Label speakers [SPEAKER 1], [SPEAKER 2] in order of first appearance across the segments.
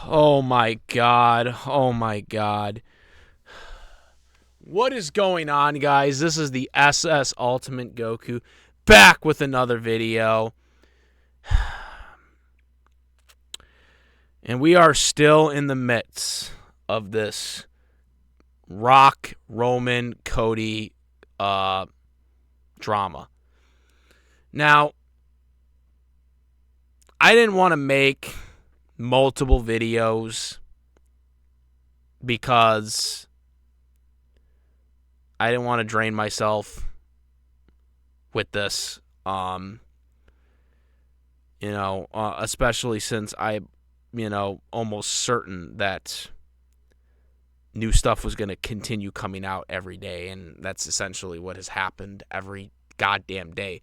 [SPEAKER 1] Oh my god. Oh my god. What is going on, guys? This is the SS Ultimate Goku back with another video. And we are still in the midst of this Rock, Roman, Cody drama. Now, I didn't want to make multiple videos because I didn't want to drain myself with this. Especially since I, almost certain that new stuff was going to continue coming out every day, and that's essentially what has happened every goddamn day.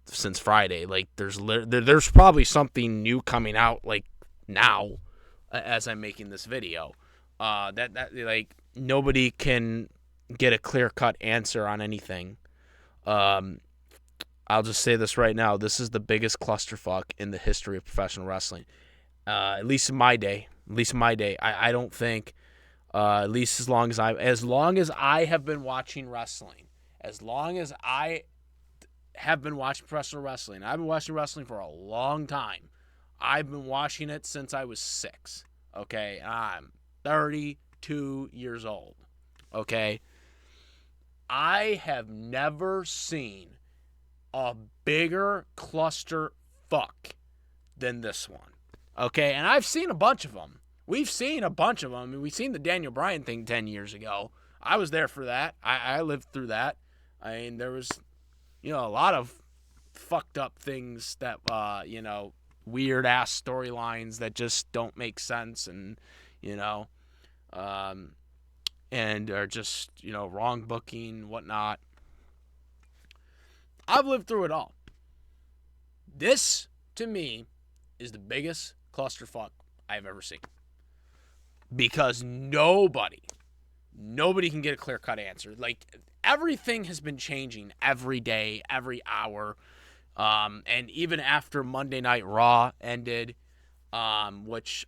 [SPEAKER 1] Since Friday, like there's probably something new coming out like now as I'm making this video. That like nobody can get a clear-cut answer on anything. I'll just say this right now. This is the biggest clusterfuck in the history of professional wrestling. At least in my day. I don't think, at least as long as I have been watching wrestling, as long as I have been watching professional wrestling, I've been watching wrestling for a long time. I've been watching it since I was 6. Okay, I'm 32 years old. Okay, I have never seen a bigger cluster fuck than this one. Okay, and I've seen a bunch of them. We've seen a bunch of them. I mean, we've seen the Daniel Bryan thing 10 years ago. I was there for that. I lived through that. I mean, there was, a lot of fucked up things that, weird ass storylines that just don't make sense and, and are just, wrong booking, whatnot. I've lived through it all. This, to me, is the biggest clusterfuck I've ever seen. Because nobody can get a clear-cut answer. Like, everything has been changing every day, every hour. And even after Monday Night Raw ended, which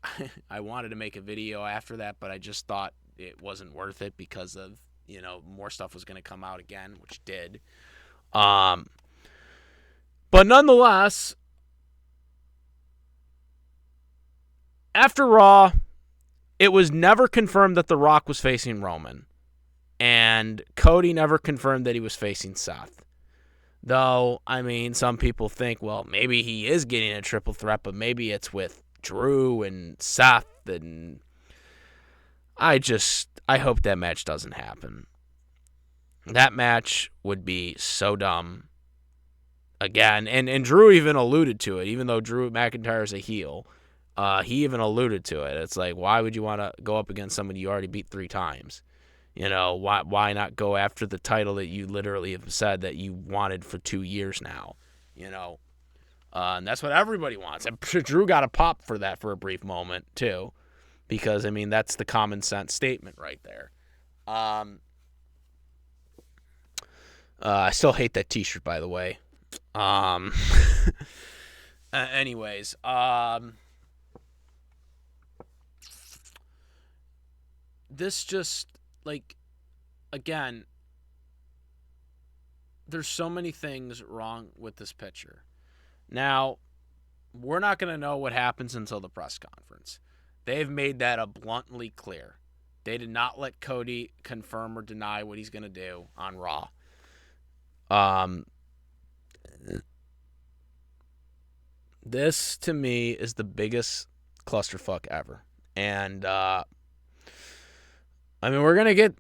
[SPEAKER 1] I wanted to make a video after that, but I just thought it wasn't worth it because of, more stuff was going to come out again, which did. But nonetheless, after Raw, it was never confirmed that The Rock was facing Roman. And Cody never confirmed that he was facing Seth. Though, I mean, some people think, well, maybe he is getting a triple threat, but maybe it's with Drew and Seth. And I hope that match doesn't happen. That match would be so dumb. Again, and Drew even alluded to it, even though Drew McIntyre is a heel. He even alluded to it. It's like, why would you want to go up against somebody you already beat 3 times? Why not go after the title that you literally have said that you wanted for 2 years now? And that's what everybody wants. And Drew got a pop for that for a brief moment, too. Because, I mean, that's the common sense statement right there. I still hate that t-shirt, by the way. Anyways, this just, like, again, there's so many things wrong with this picture. Now, we're not going to know what happens until the press conference. They've made that bluntly clear. They did not let Cody confirm or deny what he's going to do on Raw. This, to me, is the biggest clusterfuck ever. And, I mean, we're going to get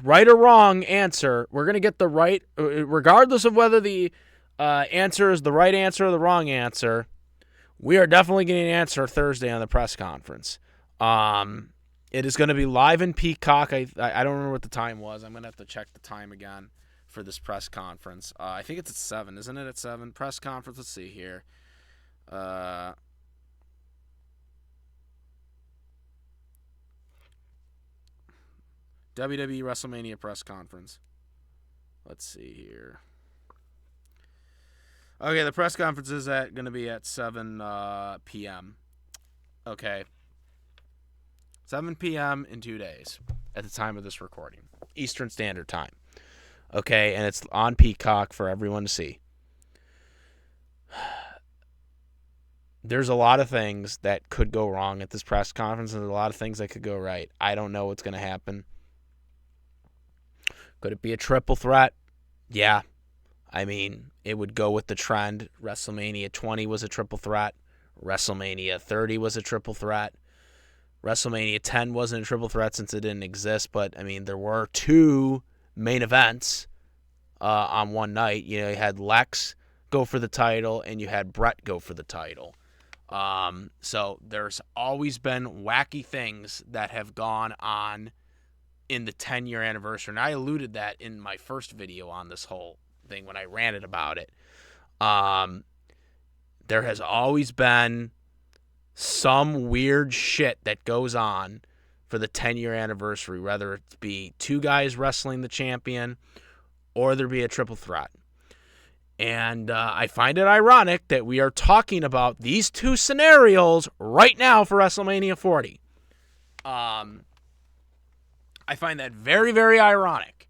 [SPEAKER 1] right or wrong answer. We're going to get the right, regardless of whether the answer is the right answer or the wrong answer. We are definitely getting an answer Thursday on the press conference. It is going to be live in Peacock. I don't remember what the time was. I'm going to have to check the time again for this press conference. I think it's at 7, isn't it? At 7 press conference. Let's see here. WWE Wrestlemania press conference. Let's see here. Okay, the press conference is going to be at 7 p.m. Okay. 7 p.m. in 2 days at the time of this recording. Eastern Standard Time. Okay, and it's on Peacock for everyone to see. There's a lot of things that could go wrong at this press conference, and there's a lot of things that could go right. I don't know what's going to happen. Could it be a triple threat? Yeah. I mean, it would go with the trend. WrestleMania 20 was a triple threat. WrestleMania 30 was a triple threat. WrestleMania 10 wasn't a triple threat since it didn't exist, but, I mean, there were 2 main events on one night. You know, you had Lex go for the title, and you had Brett go for the title. So there's always been wacky things that have gone on in the 10-year anniversary, and I alluded that in my first video on this whole thing when I ranted about it. There has always been some weird shit that goes on for the 10-year anniversary, whether it be 2 guys wrestling the champion or there be a triple threat. And I find it ironic that we are talking about these 2 scenarios right now for WrestleMania 40. I find that very, very ironic.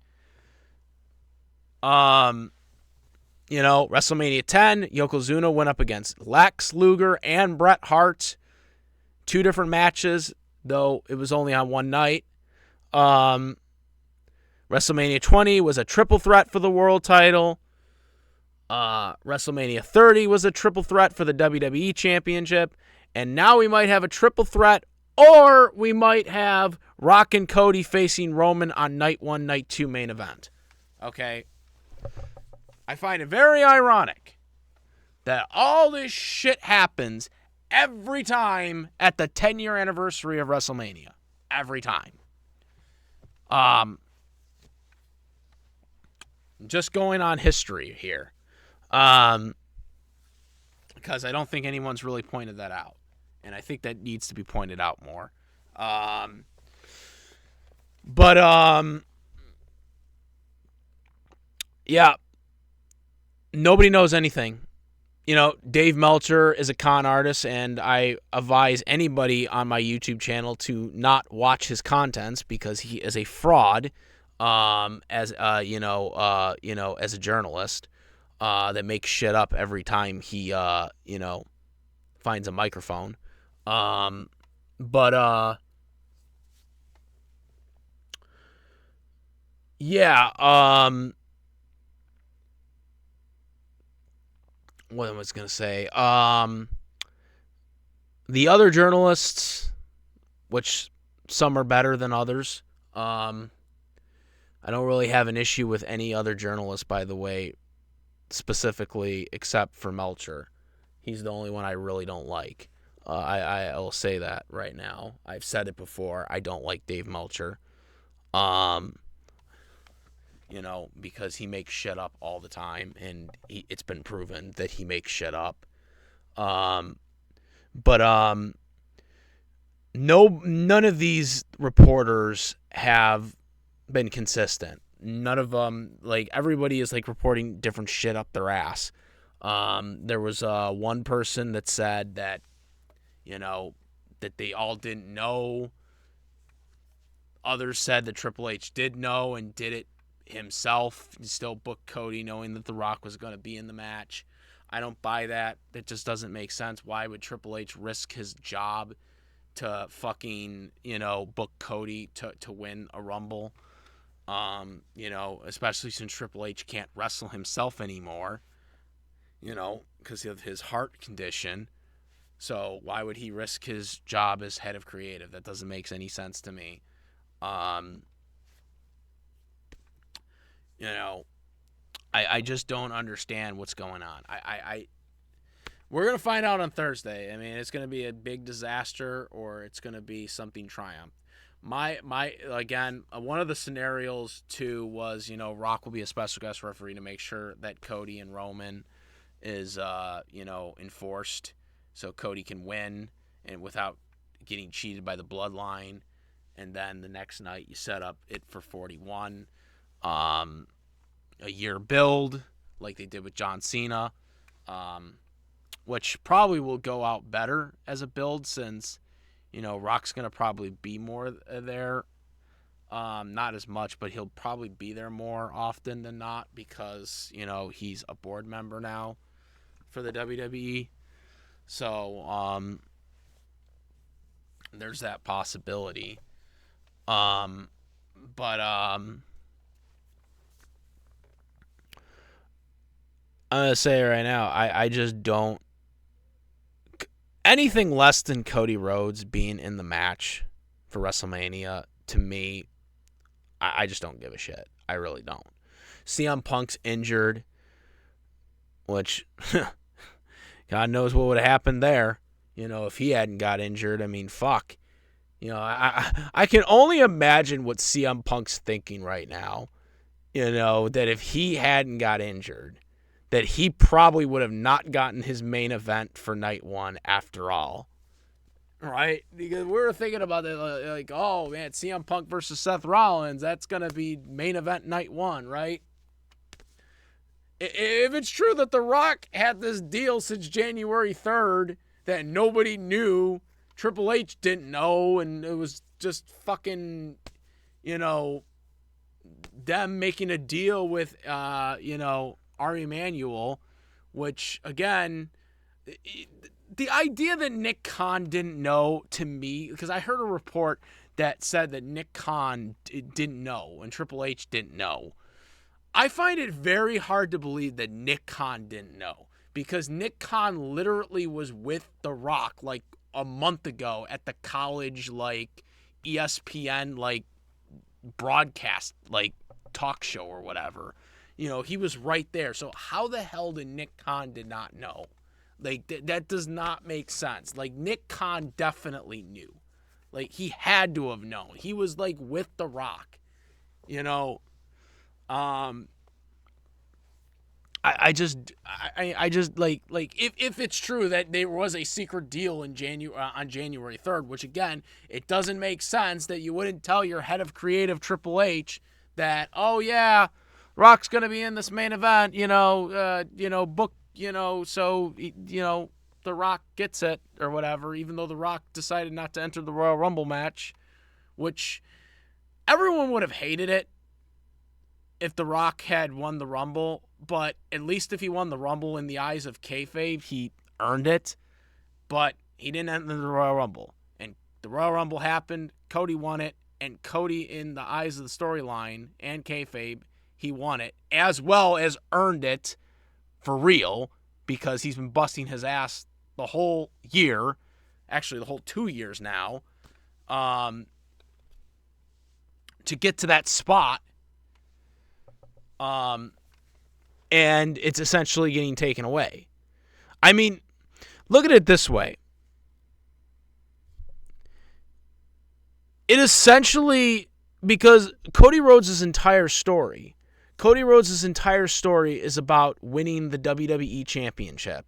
[SPEAKER 1] You know, WrestleMania 10, Yokozuna went up against Lex Luger and Bret Hart. 2 different matches, though it was only on one night. WrestleMania 20 was a triple threat for the world title. WrestleMania 30 was a triple threat for the WWE Championship. And now we might have a triple threat, or we might have Rock and Cody facing Roman on night 1, night 2 main event. Okay? I find it very ironic that all this shit happens every time at the 10-year anniversary of WrestleMania. Every time. Just going on history here. Because I don't think anyone's really pointed that out. And I think that needs to be pointed out more. Yeah. Nobody knows anything. You know, Dave Meltzer is a con artist, and I advise anybody on my YouTube channel to not watch his contents because he is a fraud. As a journalist, that makes shit up every time he finds a microphone. What was I going to say? The other journalists, which some are better than others, I don't really have an issue with any other journalist, by the way, specifically, except for Meltzer. He's the only one I really don't like. I will say that right now. I've said it before. I don't like Dave Meltzer. Because he makes shit up all the time, and it's been proven that he makes shit up. None of these reporters have been consistent. None of them, everybody is reporting different shit up their ass. There was one person that said that, that they all didn't know. Others said that Triple H did know and did it himself. He still booked Cody knowing that The Rock was going to be in the match. I don't buy that. That just doesn't make sense. Why would Triple H risk his job to fucking, book Cody to win a Rumble? Especially since Triple H can't wrestle himself anymore, because of his heart condition. So why would he risk his job as head of creative? That doesn't make any sense to me. I just don't understand what's going on. We're going to find out on Thursday. I mean, it's going to be a big disaster or it's going to be something triumph. Again, one of the scenarios too was, Rock will be a special guest referee to make sure that Cody and Roman is, enforced so Cody can win and without getting cheated by the bloodline. And then the next night you set up it for 41. A year build like they did with John Cena. which probably will go out better as a build since, Rock's going to probably be more there. Not as much, but he'll probably be there more often than not because, he's a board member now for the WWE. So, there's that possibility. I'm going to say right now, I just don't. Anything less than Cody Rhodes being in the match for WrestleMania, to me, I just don't give a shit. I really don't. CM Punk's injured, which God knows what would have happened there. If he hadn't got injured, I mean, fuck. I can only imagine what CM Punk's thinking right now. That if he hadn't got injured, that he probably would have not gotten his main event for night one after all. Right? Because we were thinking about it like, oh, man, CM Punk versus Seth Rollins, that's going to be main event night one, right? If it's true that The Rock had this deal since January 3rd that nobody knew, Triple H didn't know, and it was just fucking, them making a deal with, Ari Emanuel, which, again, the idea that Nick Khan didn't know, to me, because I heard a report that said that Nick Khan didn't know and Triple H didn't know. I find it very hard to believe that Nick Khan didn't know, because Nick Khan literally was with The Rock like a month ago at the college ESPN broadcast talk show or whatever. He was right there. So how the hell did Nick Khan did not know? That does not make sense. Nick Khan definitely knew. He had to have known. He was with The Rock. I just if it's true that there was a secret deal in on January 3rd, which again, it doesn't make sense that you wouldn't tell your head of creative Triple H that, oh yeah, Rock's gonna be in this main event, book, so The Rock gets it or whatever, even though The Rock decided not to enter the Royal Rumble match, which everyone would have hated it if The Rock had won the Rumble, but at least if he won the Rumble in the eyes of kayfabe, he earned it, but he didn't enter the Royal Rumble, and the Royal Rumble happened, Cody won it, and Cody, in the eyes of the storyline and kayfabe, he won it, as well as earned it for real, because he's been busting his ass the whole year, actually the whole 2 years now, to get to that spot, and it's essentially getting taken away. I mean, look at it this way. It essentially, because Cody Rhodes' entire story is about winning the WWE Championship,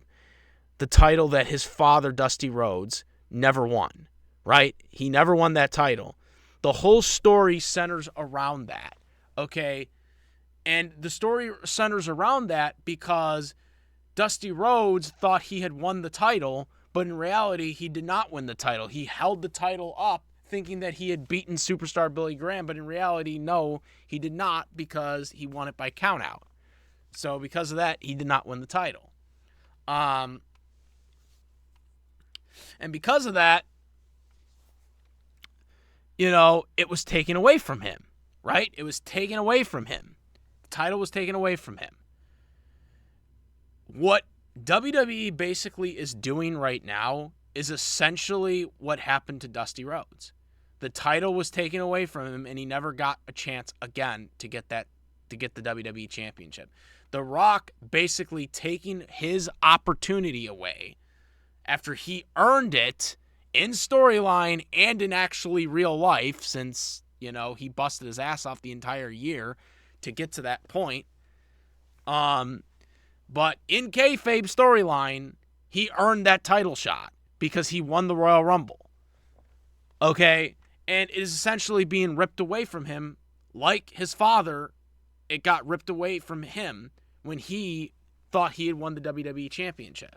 [SPEAKER 1] the title that his father, Dusty Rhodes, never won, right? He never won that title. The whole story centers around that, okay? And the story centers around that because Dusty Rhodes thought he had won the title, but in reality, he did not win the title. He held the title up thinking that he had beaten superstar Billy Graham, but in reality, no, he did not, because he won it by countout. So because of that, he did not win the title. And because of that, it was taken away from him, right? It was taken away from him. The title was taken away from him. What WWE basically is doing right now is essentially what happened to Dusty Rhodes. The title was taken away from him, and he never got a chance again to get the WWE Championship. The Rock basically taking his opportunity away after he earned it in storyline and in actually real life, since, he busted his ass off the entire year to get to that point. But in kayfabe storyline, he earned that title shot because he won the Royal Rumble. Okay? And it is essentially being ripped away from him like his father. It got ripped away from him when he thought he had won the WWE Championship.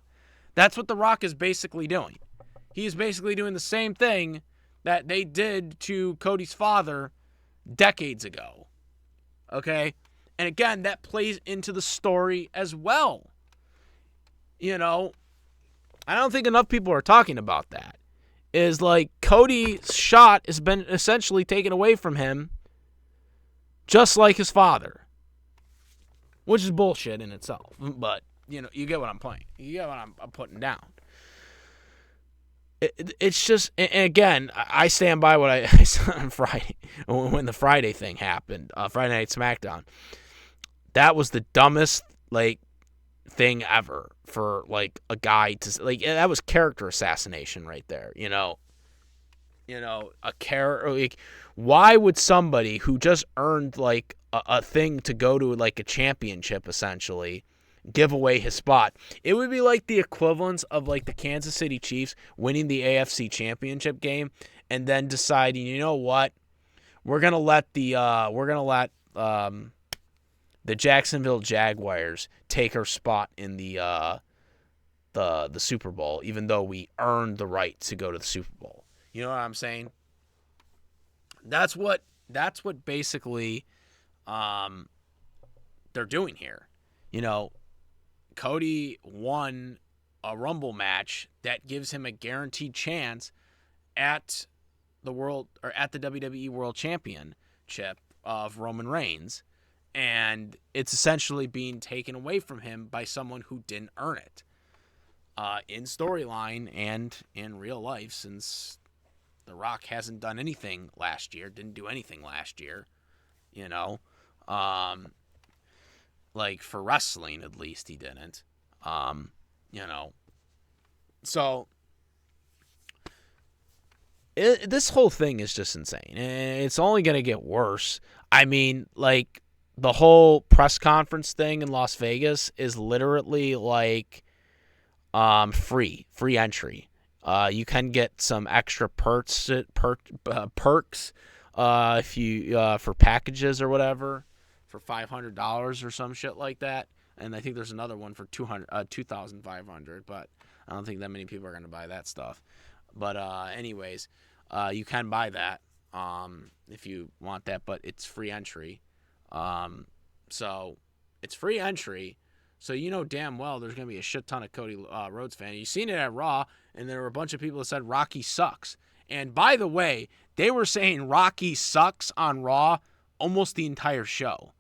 [SPEAKER 1] That's what The Rock is basically doing. He's basically doing the same thing that they did to Cody's father decades ago. Okay? And again, that plays into the story as well. You know, I don't think enough people are talking about that. Is like Cody's shot has been essentially taken away from him just like his father. Which is bullshit in itself. But, you know, you get what I'm playing. You get what I'm putting down. It's just, and again, I stand by what I said on Friday, when the Friday thing happened, Friday Night SmackDown. That was the dumbest, like, thing ever for, like, a guy to, like, that was character assassination right there, you know, a character, like, why would somebody who just earned, like, a thing to go to, like, a championship, essentially, give away his spot? It would be like the equivalence of, like, the Kansas City Chiefs winning the AFC Championship game and then deciding, you know what, we're gonna let the Jacksonville Jaguars take our spot in the Super Bowl, even though we earned the right to go to the Super Bowl. You know what I'm saying? That's what basically they're doing here. You know, Cody won a Rumble match that gives him a guaranteed chance at the WWE World Championship of Roman Reigns, and it's essentially being taken away from him by someone who didn't earn it in storyline and in real life, since The Rock hasn't done anything last year, didn't do anything last year, you know. Like, for wrestling, at least, he didn't. You know. So, this whole thing is just insane. It's only going to get worse. I mean, like, the whole press conference thing in Las Vegas is literally, like, free entry. You can get some extra perks if you for packages or whatever, for $500 or some shit like that. And I think there's another one for $2,500, but I don't think that many people are going to buy that stuff. But anyways, you can buy that if you want that, but it's free entry. So it's free entry. So you know damn well there's going to be a shit ton of Cody Rhodes fans. You've seen it at Raw, and there were a bunch of people that said Rocky sucks. And by the way, they were saying Rocky sucks on Raw almost the entire show.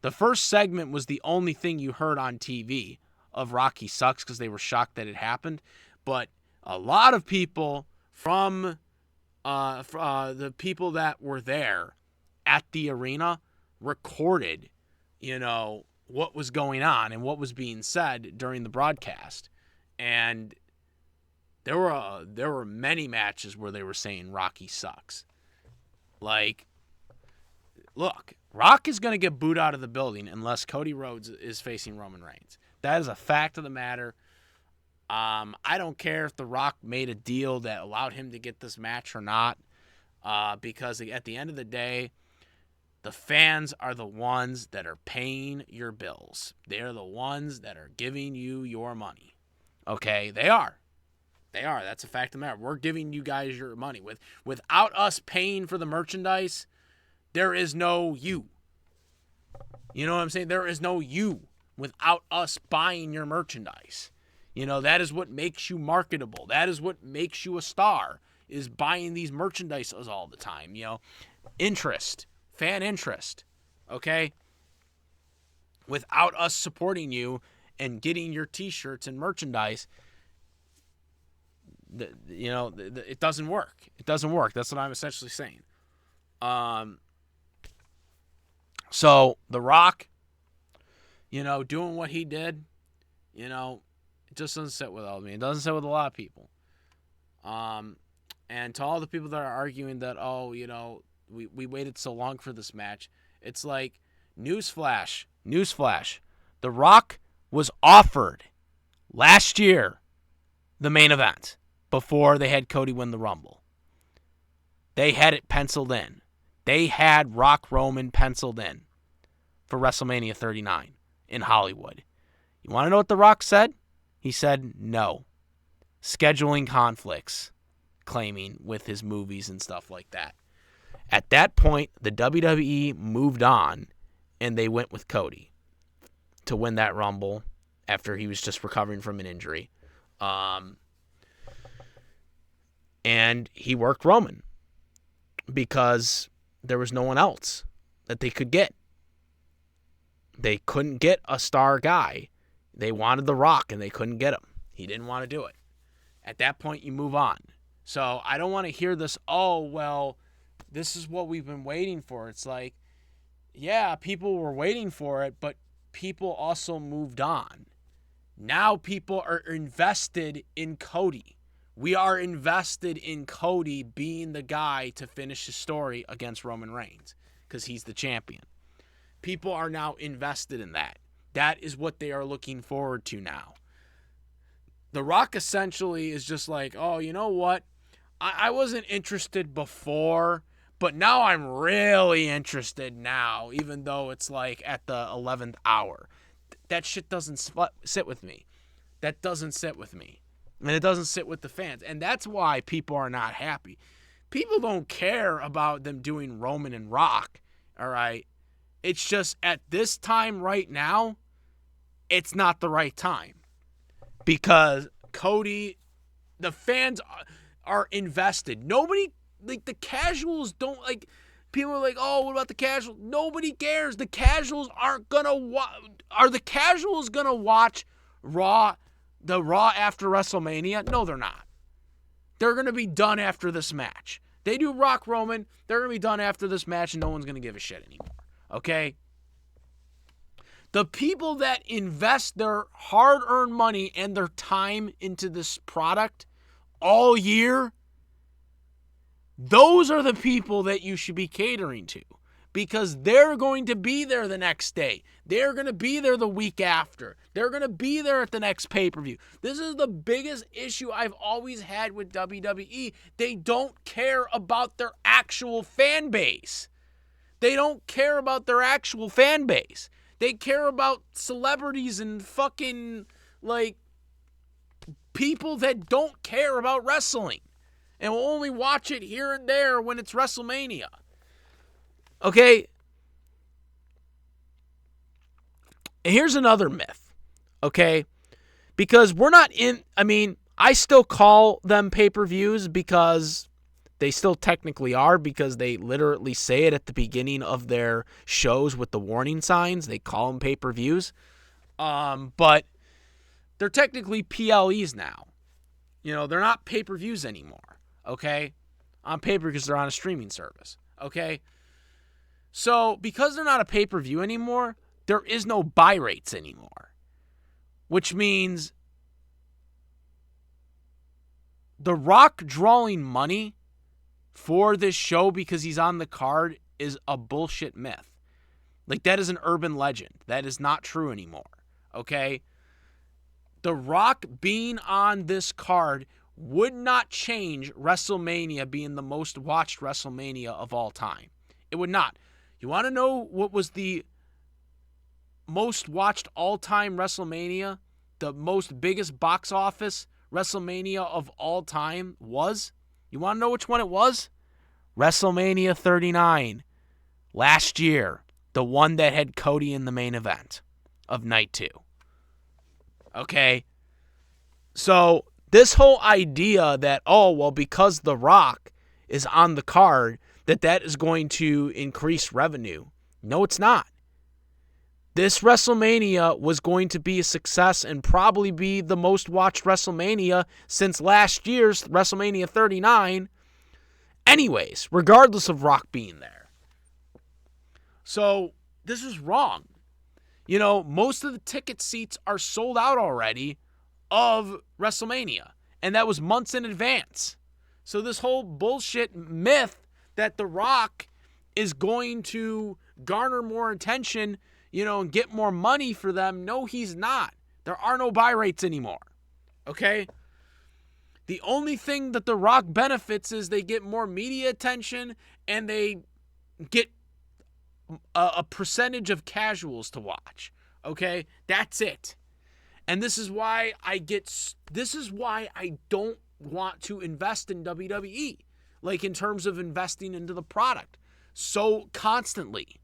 [SPEAKER 1] The first segment was the only thing you heard on TV of Rocky sucks because they were shocked that it happened. But a lot of people from the people that were there at the arena recorded, you know, what was going on and what was being said during the broadcast. And there were many matches where they were saying Rocky sucks. Like, look, Rock is going to get booed out of the building unless Cody Rhodes is facing Roman Reigns. That is a fact of the matter. I don't care if The Rock made a deal that allowed him to get this match or not, because at the end of the day, the fans are the ones that are paying your bills. They're the ones that are giving you your money. Okay? They are. That's a fact of the matter. We're giving you guys your money. Without us paying for the merchandise, there is no you. You know what I'm saying? There is no you without us buying your merchandise. You know, that is what makes you marketable. That is what makes you a star, is buying these merchandises all the time. You know, interest, fan interest, okay? Without us supporting you and getting your t-shirts and merchandise, it doesn't work. It doesn't work. That's what I'm essentially saying. So The Rock, you know, doing what he did, you know, it just doesn't sit with all of me. It doesn't sit with a lot of people. And to all the people that are arguing that, oh, you know, we waited so long for this match, it's like, newsflash. The Rock was offered last year the main event before they had Cody win the Rumble. They had it penciled in. They had Rock Roman penciled in for WrestleMania 39 in Hollywood. You want to know what The Rock said? He said no. Scheduling conflicts, claiming with his movies and stuff like that. At that point, the WWE moved on, and they went with Cody to win that Rumble after he was just recovering from an injury. And he worked Roman because there was no one else that they could get. They couldn't get a star guy. They wanted The Rock, and they couldn't get him. He didn't want to do it. At that point, you move on. So I don't want to hear this, oh, well, this is what we've been waiting for. It's like, yeah, people were waiting for it, but people also moved on. Now people are invested in Cody. We are invested in Cody being the guy to finish his story against Roman Reigns because he's the champion. People are now invested in that. That is what they are looking forward to now. The Rock essentially is just like, oh, you know what? I wasn't interested before, but now I'm really interested now, even though it's like at the 11th hour. That shit doesn't sit with me. That doesn't sit with me. And it doesn't sit with the fans. And that's why people are not happy. People don't care about them doing Roman and Rock, all right? It's just at this time right now, it's not the right time. Because Cody, the fans are invested. Nobody, like the casuals don't, like, people are like, oh, what about the casuals? Nobody cares. The casuals aren't going to are the casuals going to watch Raw, the Raw after WrestleMania? No, they're not. They're going to be done after this match. They do Rock Roman, they're going to be done after this match, and no one's going to give a shit anymore. Okay? The people that invest their hard-earned money and their time into this product all year, those are the people that you should be catering to because they're going to be there the next day. They're going to be there the week after. They're going to be there at the next pay-per-view. This is the biggest issue I've always had with WWE. They don't care about their actual fan base. They don't care about their actual fan base. They care about celebrities and fucking, like, people that don't care about wrestling and will only watch it here and there when it's WrestleMania. Okay? And here's another myth. Okay? Because we're not in, I mean, I still call them pay-per-views because they still technically are because they literally say it at the beginning of their shows with the warning signs. They call them pay-per-views. But they're technically PLEs now. You know, they're not pay-per-views anymore. Okay? On paper because they're on a streaming service. Okay? So, because they're not a pay-per-view anymore, there is no buy rates anymore. Which means The Rock drawing money for this show because he's on the card is a bullshit myth. Like, that is an urban legend. That is not true anymore. Okay? The Rock being on this card would not change WrestleMania being the most watched WrestleMania of all time. It would not. You want to know what was the most watched all-time WrestleMania? The most biggest box office WrestleMania of all time was? You want to know which one it was? WrestleMania 39 last year. The one that had Cody in the main event of night 2. Okay? So, this whole idea that, oh, well, because The Rock is on the card, that is going to increase revenue. No, it's not. This WrestleMania was going to be a success and probably be the most watched WrestleMania since last year's WrestleMania 39. Anyways, regardless of Rock being there. So, this is wrong. You know, most of the ticket seats are sold out already of WrestleMania. And that was months in advance. So this whole bullshit myth that The Rock is going to garner more attention, you know, and get more money for them. No, he's not. There are no buy rates anymore. Okay? The only thing that The Rock benefits is they get more media attention and they get a percentage of casuals to watch. Okay? That's it. And this is why I don't want to invest in WWE, like in terms of investing into the product so constantly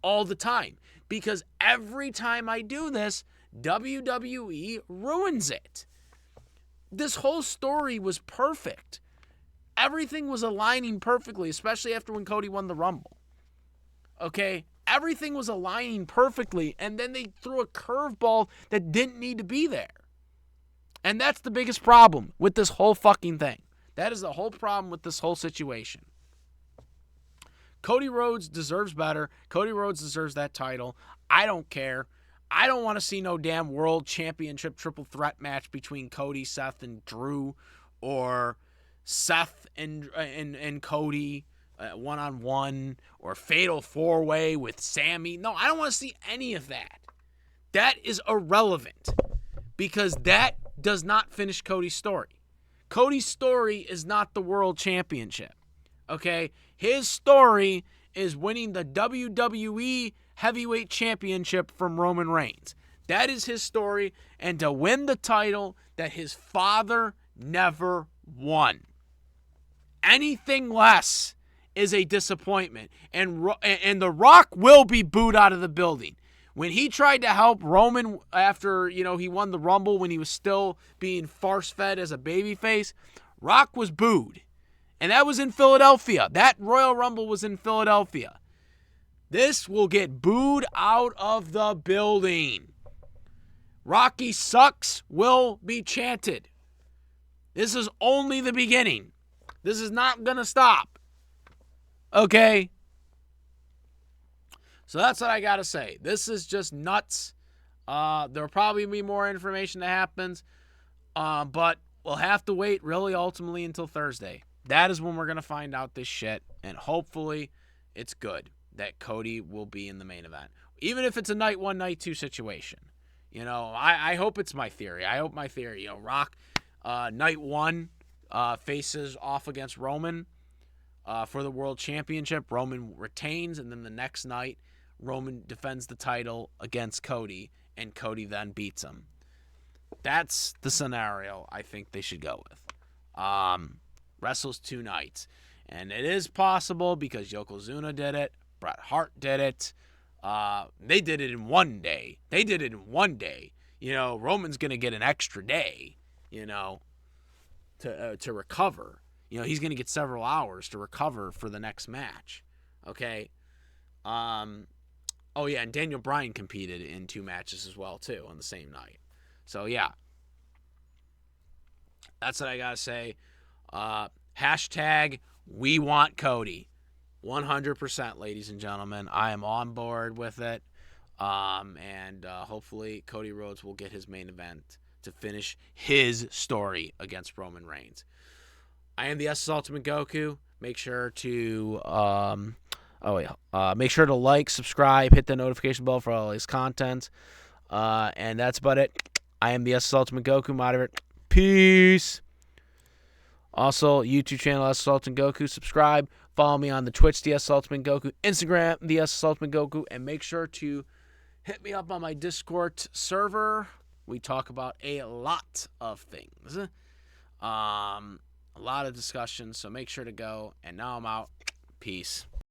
[SPEAKER 1] all the time, because every time I do this, WWE ruins it. This whole story was perfect. Everything was aligning perfectly, especially after when Cody won the Rumble. Okay? Everything was aligning perfectly, and then they threw a curveball that didn't need to be there. And that's the biggest problem with this whole fucking thing. That is the whole problem with this whole situation. Cody Rhodes deserves better. Cody Rhodes deserves that title. I don't care. I don't want to see no damn world championship triple threat match between Cody, Seth, and Drew, or Seth and Cody one-on-one, or fatal four-way with Sammy. No, I don't want to see any of that. That is irrelevant, because that does not finish Cody's story. Cody's story is not the world championship. Okay? His story is winning the WWE Heavyweight Championship from Roman Reigns. That is his story, and to win the title that his father never won. Anything less is a disappointment, and The Rock will be booed out of the building. When he tried to help Roman after, he won the Rumble when he was still being farce-fed as a babyface, Rock was booed. And that was in Philadelphia. That Royal Rumble was in Philadelphia. This will get booed out of the building. Rocky sucks will be chanted. This is only the beginning. This is not going to stop. Okay? So that's what I got to say. This is just nuts. There'll probably be more information that happens. But we'll have to wait really ultimately until Thursday. That is when we're going to find out this shit. And hopefully it's good that Cody will be in the main event. Even if it's a night one, night two situation. I hope it's my theory. I hope my theory, Rock, night one, faces off against Roman for the world championship. Roman retains, and then the next night, Roman defends the title against Cody, and Cody then beats him. That's the scenario I think they should go with. Wrestles 2 nights. And it is possible because Yokozuna did it. Bret Hart did it. They did it in one day. Roman's going to get an extra day, to recover. He's going to get several hours to recover for the next match. Okay? Oh, yeah, and Daniel Bryan competed in 2 matches as well, too, on the same night. So, yeah. That's what I got to say. Hashtag we want Cody. 100%, ladies and gentlemen. I am on board with it. And hopefully Cody Rhodes will get his main event to finish his story against Roman Reigns. I am the SS Ultimate Goku. Make sure to make sure to like, subscribe, hit the notification bell for all his content. And that's about it. I am the SS Ultimate Goku. Moderator. Peace. Also, YouTube channel SS Ultimate Goku. Subscribe. Follow me on the Twitch, the SS Ultimate Goku. Instagram, the SS Ultimate Goku. And make sure to hit me up on my Discord server. We talk about a lot of things. A lot of discussions. So make sure to go. And now I'm out. Peace.